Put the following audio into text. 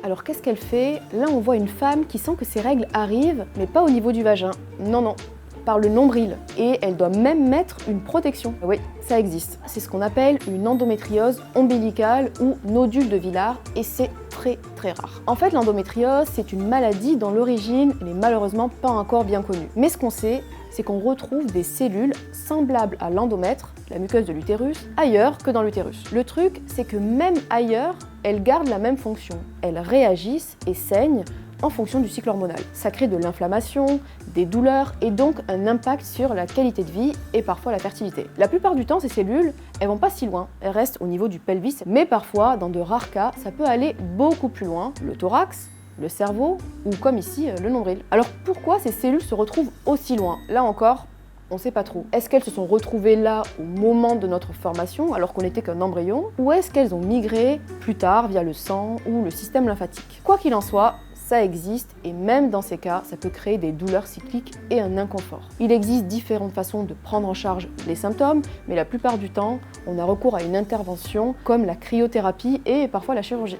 Alors qu'est-ce qu'elle fait? Là, on voit une femme qui sent que ses règles arrivent, mais pas au niveau du vagin. Non, non, par le nombril. Et elle doit même mettre une protection. Oui, ça existe. C'est ce qu'on appelle une endométriose ombilicale ou nodule de Villard, et c'est très rare. En fait, l'endométriose, c'est une maladie dont l'origine n'est malheureusement pas encore bien connue. Mais ce qu'on sait, c'est qu'on retrouve des cellules semblables à l'endomètre, la muqueuse de l'utérus, ailleurs que dans l'utérus. Le truc, c'est que même ailleurs, elles gardent la même fonction. Elles réagissent et saignent en fonction du cycle hormonal. Ça crée de l'inflammation, des douleurs et donc un impact sur la qualité de vie et parfois la fertilité. La plupart du temps, ces cellules, elles vont pas si loin, elles restent au niveau du pelvis, mais parfois, dans de rares cas, ça peut aller beaucoup plus loin, le thorax, le cerveau ou comme ici, le nombril. Alors pourquoi ces cellules se retrouvent aussi loin? Là encore, on ne sait pas trop. Est-ce qu'elles se sont retrouvées là au moment de notre formation, alors qu'on n'était qu'un embryon, ou est-ce qu'elles ont migré plus tard via le sang ou le système lymphatique? Quoi qu'il en soit, ça existe et même dans ces cas, ça peut créer des douleurs cycliques et un inconfort. Il existe différentes façons de prendre en charge les symptômes, mais la plupart du temps, on a recours à une intervention comme la cryothérapie et parfois la chirurgie.